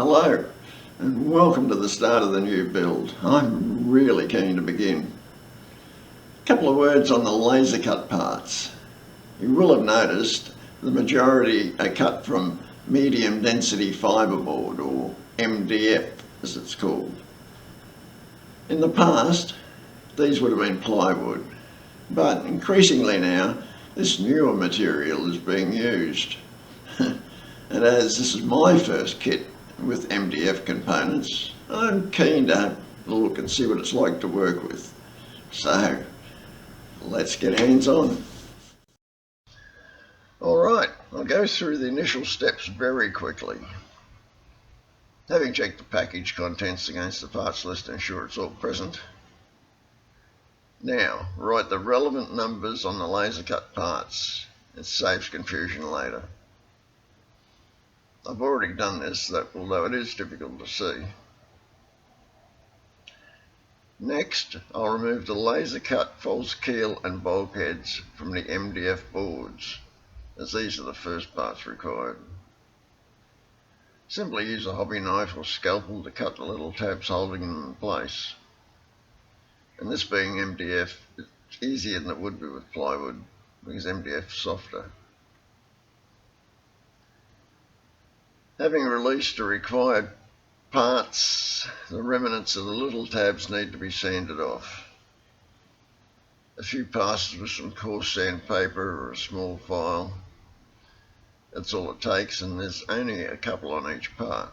Hello and welcome to the start of the new build. I'm really keen to begin. A couple of words on the laser cut parts. You will have noticed the majority are cut from medium density fiberboard, or MDF as it's called. In the past these would have been plywood, but increasingly now this newer material is being used. And as this is my first kit with MDF components, I'm keen to have a look and see what it's like to work with. So let's get hands on. Alright, I'll go through the initial steps very quickly. Having checked the package contents against the parts list to ensure it's all present. Now, write the relevant numbers on the laser cut parts. It saves confusion later. I've already done this, although it is difficult to see. Next, I'll remove the laser cut false keel and bulkheads from the MDF boards, as these are the first parts required. Simply use a hobby knife or scalpel to cut the little tabs holding them in place. And this being MDF, it's easier than it would be with plywood because MDF is softer. Having released the required parts, the remnants of the little tabs need to be sanded off. A few passes with some coarse sandpaper or a small file. That's all it takes, and there's only a couple on each part.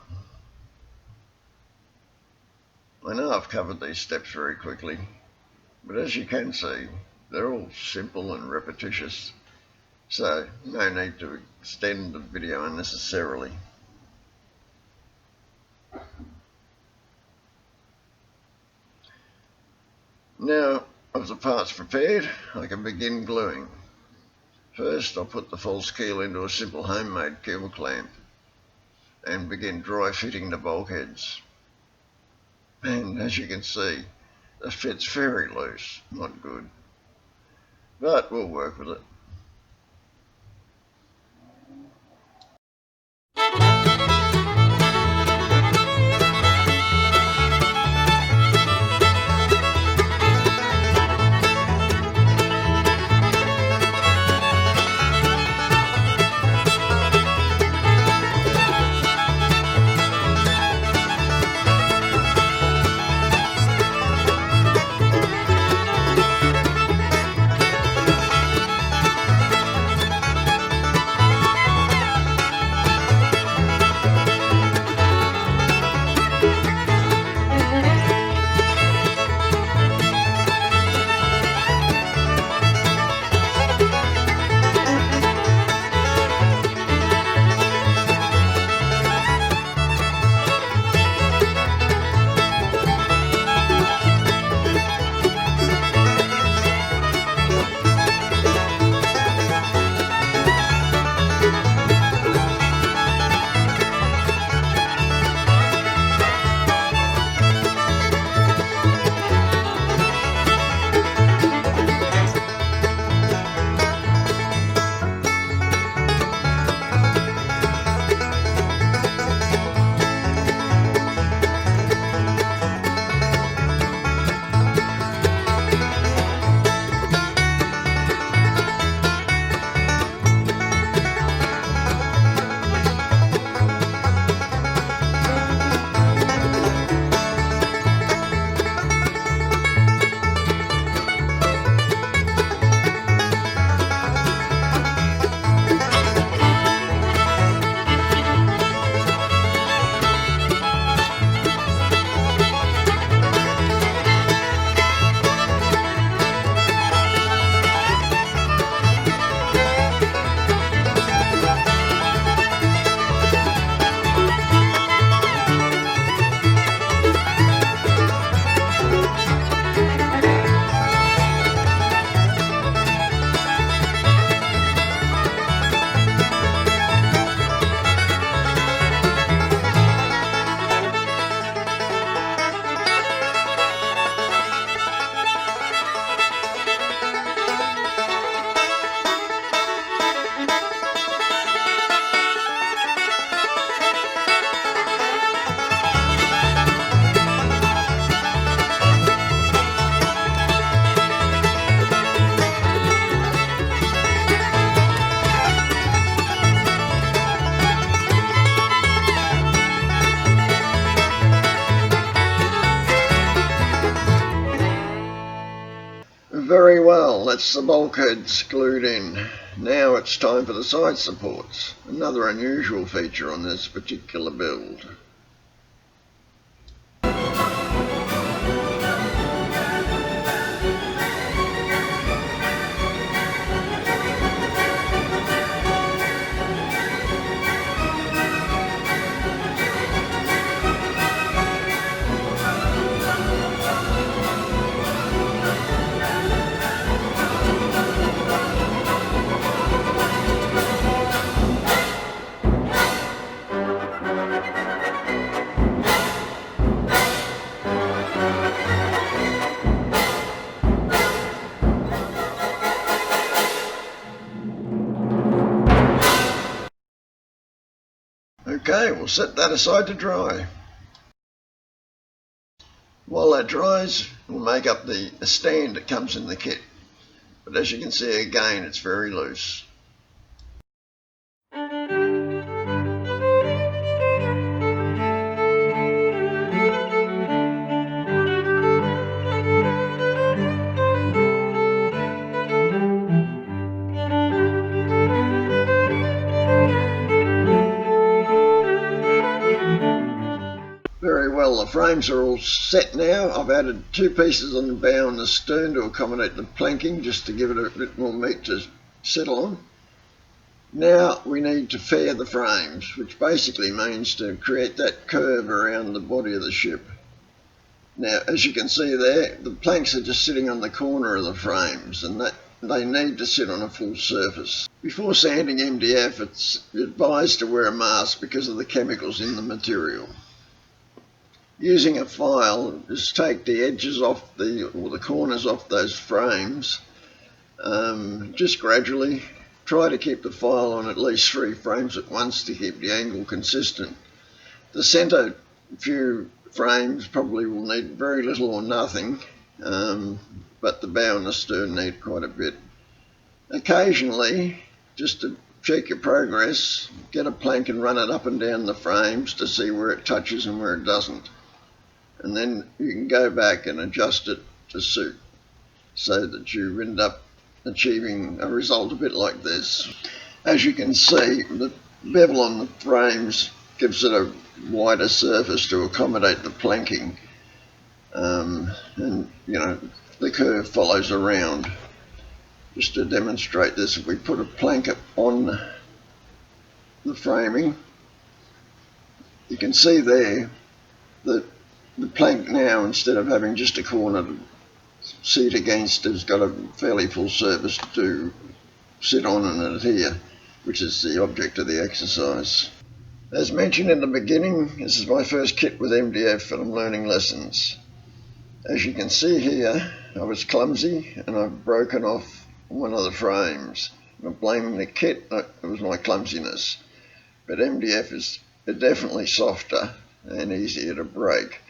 I know I've covered these steps very quickly, but as you can see, they're all simple and repetitious, so no need to extend the video unnecessarily. Now, of the parts prepared, I can begin gluing. First, I'll put the false keel into a simple homemade keel clamp and begin dry fitting the bulkheads. And as you can see, the fit's very loose, not good, but we'll work with it. that's the bulkheads glued in. Now it's time for the side supports, another unusual feature on this particular build. Okay, we'll set that aside to dry. While that dries, we'll make up the stand that comes in the kit. But as you can see again, it's very loose. Very well, the frames are all set now. I've added 2 pieces on the bow and the stern to accommodate the planking, just to give it a bit more meat to settle on. Now we need to fair the frames, which basically means to create that curve around the body of the ship. Now, as you can see there, the planks are just sitting on the corner of the frames, and that they need to sit on a full surface. Before sanding MDF, it's advised to wear a mask because of the chemicals in the material. Using a file, just take the edges off or the corners off those frames, just gradually. Try to keep the file on at least 3 frames at once to keep the angle consistent. The centre few frames probably will need very little or nothing, but the bow and the stern need quite a bit. Occasionally, just to check your progress, get a plank and run it up and down the frames to see where it touches and where it doesn't. And then you can go back and adjust it to suit, so that you end up achieving a result a bit like this. As you can see, the bevel on the frames gives it a wider surface to accommodate the planking, and you know, the curve follows around. Just to demonstrate this, if we put a plank on the framing, you can see there that the plank now, instead of having just a corner to seat against, has got a fairly full surface to sit on and adhere, which is the object of the exercise. As mentioned in the beginning, this is my first kit with MDF and I'm learning lessons. As you can see here, I was clumsy and I've broken off one of the frames. I'm blaming the kit, it was my clumsiness. But MDF is definitely softer and easier to break.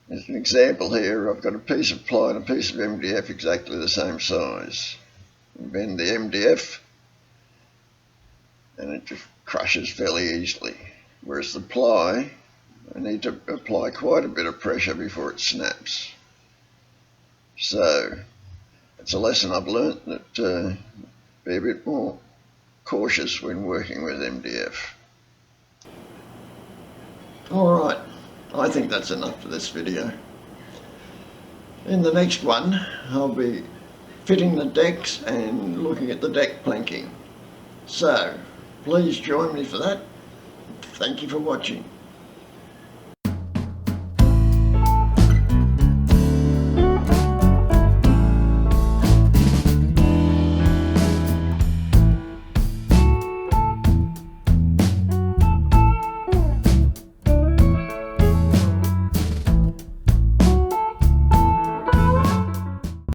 As an example here, I've got a piece of ply and a piece of MDF exactly the same size. I bend the MDF and it just crushes fairly easily. Whereas the ply, I need to apply quite a bit of pressure before it snaps. So it's a lesson I've learnt, that be a bit more cautious when working with MDF. Alright, I think that's enough for this video. In the next one, I'll be fitting the decks and looking at the deck planking. So, please join me for that. Thank you for watching.